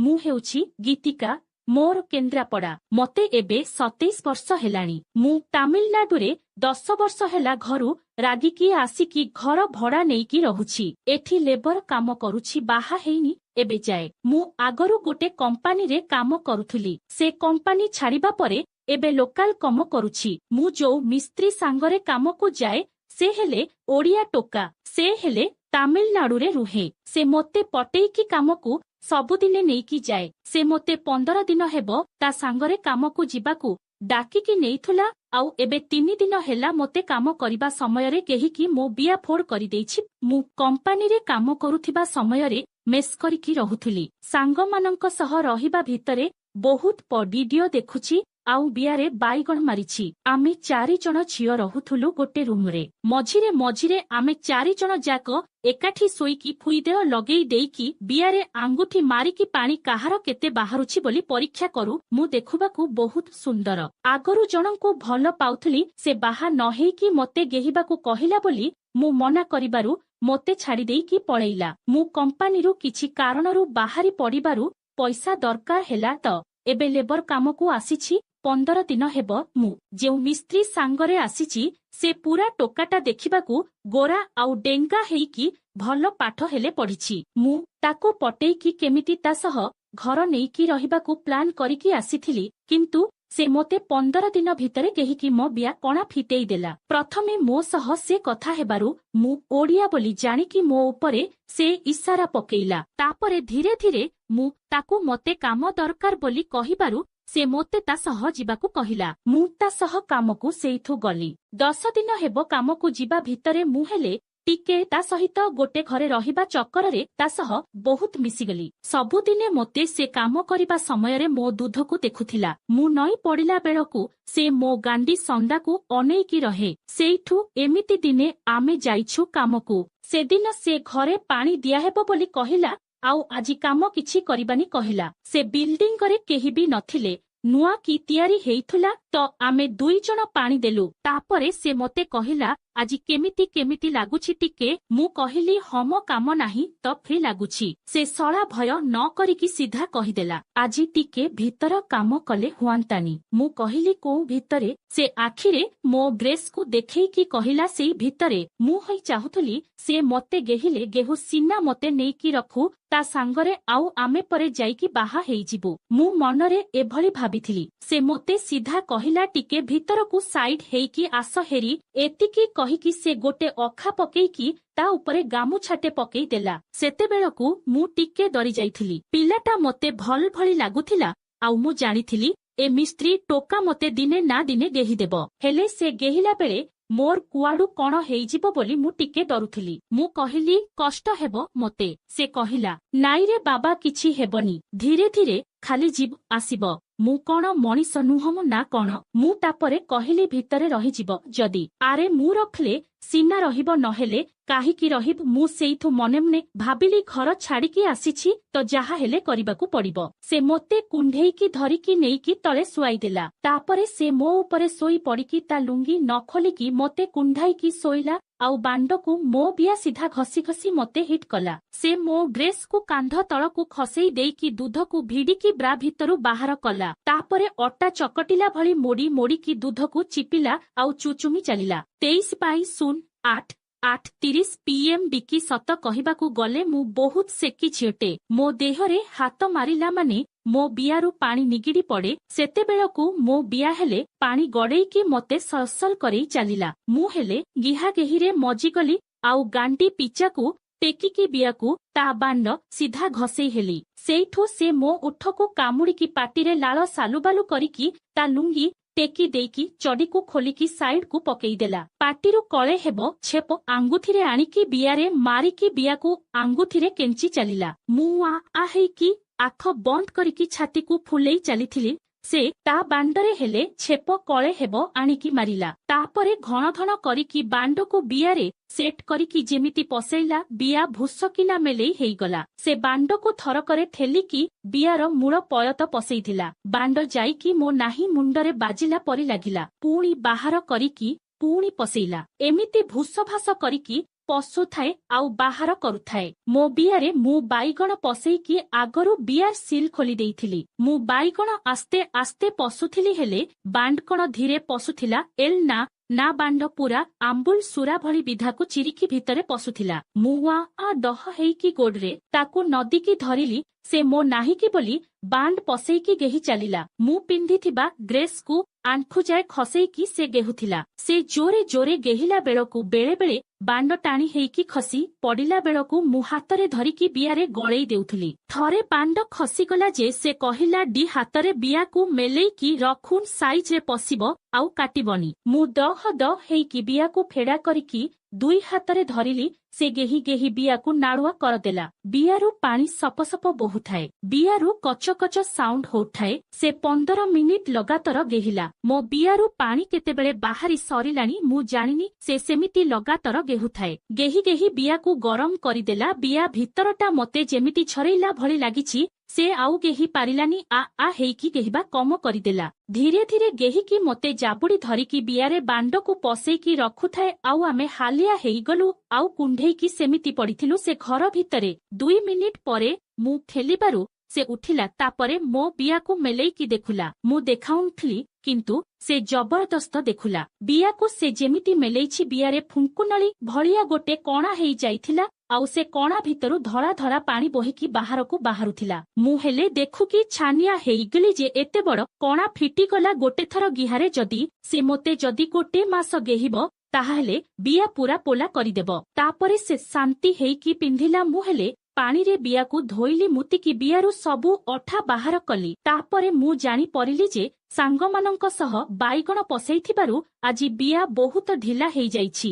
मु हेउछि गीतिका मोर केन्द्रापड़ा मते एबे 27 वर्ष हेलाणी मु तामिलनाडुरे 10 वर्ष हेला घरु रागिकी आसिकी घर भड़ा नेइकी रहुछि एठी लेबर काम करुछि बाहा हेइनी एबे जाए मु आगरु गोटे कंपानी रे काम करुथुली से कंपानी छाड़िबा परे एबे लोकल काम करुछि मु जो मिस्त्री सांगरे काम को जाए से हेले ओडिया टोका से हेले तामिलनाडुरे रुहे से मोते पटेइकी काम को सबुदिने नेइकी जाए से मोते 15 दिन हेबो ता सांगरे काम को जिबाकू डाकिकी नेइथुला आउ एबे 3 दिन हेला मोते काम करिबा समय रे केहिकी मो बिया फोड़ करि देछि मु कंपानी रे काम करुथिबा समय रे मेस करिकी रहुथुली सांग मानंक सह रहिबा भितरे बहुत पडिडियो देखुछि आउ बियारे बाईगण मारिछि आमे 4 जण झियो रहुथुलु गोटे रूम रे मझिरे आमे 4 जण जाक एकाठी सोईकी फुईदेह लगेई देईकी बियारे आंगुठी मारिकी पानी काहार केते बाहारुछि बोली परीक्षा करू मु देखुबाकू बहुत सुंदर आगरु जणंकु भल पाउथुली से बाहा न हेईकी मते गेहिबाकू कहिला बोली मु मना करिबारु मते छाड़ी देईकी पळेइला मु कंपानीरू किछि कारणरू बाहारी पडिबारु पैसा दरकार हेला त एबे लेबर कामकू आसीछि 15 दिन हेब मु जेउ मिस्त्री सांगरे आसीछि से पूरा टोकाटा देखिबाकू गोरा आउ डेंगा हेइकी भल पाठ हेले पढ़िछि मु ताको पटेइकी केमिति ता सह घर नेइकी रहिबाकू प्लान करिकी आसीथिली किंतु से मोते 15 दिन भितरे केहिकी मो बिया कणा फिटेई देला प्रथमे मो सह से कथा हेबारु मु ओडिया बोली जानिकी मो उपरे से इशारा पकेइला तापरे धीरे धीरे मु ताकू मोते काम दरकार बोली कहिबारु से मोते ता सह जिबाकू कहिला मु ता सह कामकू सेइथु गली 10 दिन हेबो कामकू जिबा भितरे मु हेले टिके ता सहित गोटे घरे रहिबा चक्कर रे ता सह बहुत मिसिगली सबुदिने मोते से काम करिबा समय रे मो दूधकू देखुथिला मु नई पडिला बेलकू से मो गांडी संदाकू अनेइकी रहे सेइठु एमिति दिने आमे जाइछु कामकू सेदिन से घरे पानी दिया हेबो बोली कहिला आउ आजी काम किछि करिबानी कहिला से बिल्डिंग करे केही भी नथिले नुआ की तयारी हेइथुला तो आमे 2 जण पानी देलु तापरे से मते कहिला आजी केमिति लागुछि टिके मु कहिली हम काम नाही तो फ्री लागुछि से सळा भय न करिकी सीधा कहिदेला आजी टिके भीतर काम कले हुआंतानी मु कहिली को भीतरे से आखिरे मो ड्रेस को देखै की कहिला सेई भीतरे मु हई चाहुथली से मते गेहिले गेहु सीना मते नेकी रखु ता सांगरे आउ आमे परे जाईकी बाहा हेई जिबु मु मनरे एभली भाबिथिली से मते सीधा कहिला टिके भीतर को साइड हेईकी आस हेरी एतिकी कहिकी से गोटे अखा पकेईकी ता उपरे गामुछाटे पकेई देला सेते बेलकू मु टिके डरी जाईथिली पिलाटा मते भल भली लागुथिला आउ मु जानिथिली ए मिस्त्री टोका मते दिने ना दिने गेही देबो हेले से गेहिला बेले मोर कुआडू कण हेइजिबो बोली मु टिके डरुथिली मु कहिली कष्ट हेबो मते से कहिला नाई रे बाबा किछि हेबनी धीरे धीरे खाली जीव आसीबो मु कण मनीष नुहम ना कण मु तापरे कहिली भितरे रही जीव जदी आरे मु रखले सीना रहिबो नहेले काहीकी रहिब मु सेइथु मने मने भाबिली घर छाड़ीकी आसीछि तो जाहा हेले करिबाकू पड़िबो से मोते कुंढेईकी धरिकी नेईकी तळे सुआई देला तापरे से मो उपरे सोई पड़िकी ता लुंगी न खोलिकी मोते कुंढाईकी सोइला आउ बांडकू मो बिया सीधा घसी घसी मते हिट कला से मो ड्रेस को कांध तळकू खसेई देईकी दूधकू भिडिकी ब्रा भितरु बाहर कला तापरे अट्टा चकटिला भली मोड़ी मोड़ीकी दूधकू चिपिला आउ चुचुमी चलिला 23/08/8:30 PM बिकी सत कहिबाकू गले मु बहुत सेकी झियोटे मो देहरे हाथ मारिला माने मो बियारू पानी निगिड़ी पड़े सेते बेलकू मो बिया हेले पानी गड़ेईकी मते सलसल करई चलिला मु हेले गिहा गेहिरे मजिगली आउ गांडी पिचाकू टेकिकी बियाकू ता बांड सीधा घसेई हेली सेइठो से मो उठकू कामुड़ीकी पाटीरे लाल सालुबालु करिकी ता लुंगी टेकी देईकी चडीकू खोलिकी साइड को पकेई देला पाटीरू कळे हेबो छेप आंगुथिरे आनिकी बियारे मारिकी बियाकू आंगुथिरे केंची चलिला मु आ हेईकी आख बंद करिकी छाती को फुलेई चलीथिली से ता बांडरे हेले छेप कळे हेबो आनिकी मारिला तापरे घण घण करिकी बांड को बियारे सेट करिकी जेमिति पसेइला बिया भूसकिला मेलेई हेइगला से बांड को थरकरे ठेलिकी बियार मूल पयत पसेइथिला बांड जाईकी मो नाही मुंडरे बाजिला परि लागिला पुणी बाहर करिकी पुणी पसेइला एमिति भूसभास करिकी ପଶୁଥାଏ ଆଉ ବାହାର କରୁଥାଏ। ମୋ ବିଆରେ ମୁଁ ବାଇଗଣ ପଶେଇକି ଆଗରୁ ବିଆର ସିଲ୍ ଖୋଲି ଦେଇଥିଲି। ମୁଁ ବାଇଗଣ ଆସ୍ତେ ଆସ୍ତେ ପଶୁଥିଲି ହେଲେ ବାଣ୍ଡ କଣ ଧୀରେ ପଶୁଥିଲା ନା ବାଣ୍ଡ ପୁରା ଆମ୍ବୁଲ ସୁରା ଭଳି ବିଧାକୁ ଚିରିକି ଭିତରେ ପଶୁଥିଲା। ମୁଁ ଡହ ହେଇକି ଗୋଡରେ ତାକୁ ନଦୀକି ଧରିଲି। ସେ ମୋ ନାହିଁକି ବୋଲି ବାଣ୍ଡ ପଶେଇକି ଗେହି ଚାଲିଲା। ମୁଁ ପିନ୍ଧିଥିବା ଡ୍ରେସକୁ ଆଣ୍ଠୁଯାଏ ଖସେଇକି ସେ ଗେହୁଥିଲା। ସେ ଜୋରେ ଜୋରେ ଗେହିଲା ବେଳକୁ ବେଳେବେଳେ ବାଣ୍ଡ ଟାଣି ହେଇକି ଖସି ପଡ଼ିଲା ବେଳକୁ ମୁଁ ହାତରେ ଧରିକି ବିଆରେ ଗଳେଇ ଦେଉଥିଲି। ଥରେ ବାଣ୍ଡ ଖସିଗଲା ଯେ ସେ କହିଲା ଡି ହାତରେ ବିଆକୁ ମେଲେଇକି ରଖୁନ୍ ସାଇଜରେ ପଶିବ ଆଉ କାଟିବନି। ମୁଁ ଦହ ହେଇକି ବିଆକୁ ଫେଡା କରିକି ଦୁଇ ହାତରେ ଧରିଲି। ସେ ଗେହି ଗେହି ବିଆକୁ ନାଳୁଆ କରିଦେଲା। ବିଆରୁ ପାଣି ସପ ସପ ବହୁଥାଏ। ବିଆରୁ କଚ କଚ ସାଉଣ୍ଡ ହଉଥାଏ। ସେ 15 ମିନିଟ୍ ଲଗାତର ଗେହିଲା। ମୋ ବିଆରୁ ପାଣି କେତେବେଳେ ବାହାରି ସରିଲାଣି ମୁଁ ଜାଣିନି। ସେ ସେମିତି ଲଗାତର ଗେହୁଥାଏ। ଗେହି ଗେହି ବିଆକୁ ଗରମ କରିଦେଲା। ବିଆ ଭିତରଟା ମୋତେ ଯେମିତି ଝରେଇଲା ଭଳି ଲାଗିଛି। ସେ ଆଉ ଗେହି ପାରିଲାନି। ହେଇକି ଗେହିବା କମ କରିଦେଲା। ଧୀରେ ଧୀରେ ଗେହିକି ମୋତେ ଜାବୁଡ଼ି ଧରିକି ବିଆରେ ବାଣ୍ଡକୁ ପଶେଇକି ରଖୁଥାଏ। ଆଉ ଆମେ ହାଲିଆ ହେଇଗଲୁ ଆଉ କୁଣ୍ଢେଇକି ସେମିତି ପଡ଼ିଥିଲୁ ସେ ଘର ଭିତରେ। 2 ମିନିଟ୍ ପରେ ମୁଁ ଠେଲିବାରୁ ସେ ଉଠିଲା। ତାପରେ ମୋ ବିଆକୁ ମେଲେଇକି ଦେଖୁଲା। ମୁଁ ଦେଖାଉନଥିଲି କିନ୍ତୁ ସେ ଜବରଦସ୍ତ ଦେଖୁଲା। ବିଆକୁ ସେ ଯେମିତି ମେଲେଇଛି ବିଆରେ ଫୁଙ୍କୁନଳି ଭଳିଆ ଗୋଟେ କଣା ହେଇଯାଇଥିଲା। ଆଉ ସେ କଣା ଭିତରୁ ଧଳା ଧଳା ପାଣି ବୋହିକି ବାହାରକୁ ବାହାରୁଥିଲା। ମୁଁ ହେଲେ ଦେଖୁକି ଛାନିଆ ହେଇଗଲି ଯେ ଏତେ ବଡ଼ କଣା ଫିଟିଗଲା ଗୋଟେ ଥର ଗିହାରେ। ସେ ମୋତେ ଯଦି ଗୋଟେ ମାସ ଗେହିବ ତାହାହେଲେ ବିଆ ପୁରା ପୋଲା କରିଦେବ। ତାପରେ ସେ ଶାନ୍ତି ହେଇକି ପିନ୍ଧିଲା। ମୁଁ ହେଲେ ପାଣିରେ ବିଆକୁ ଧୋଇଲି। ମୁତିକି ବିଆରୁ ସବୁ ଅଠା ବାହାର କଲି। ତାପରେ ମୁଁ ଜାଣିପାରିଲି ଯେ ସାଙ୍ଗମାନଙ୍କ ସହ ବାଇଗଣ ପଶେଇଥିବାରୁ ଆଜି ବିଆ ବହୁତ ଢିଲା ହେଇଯାଇଛି।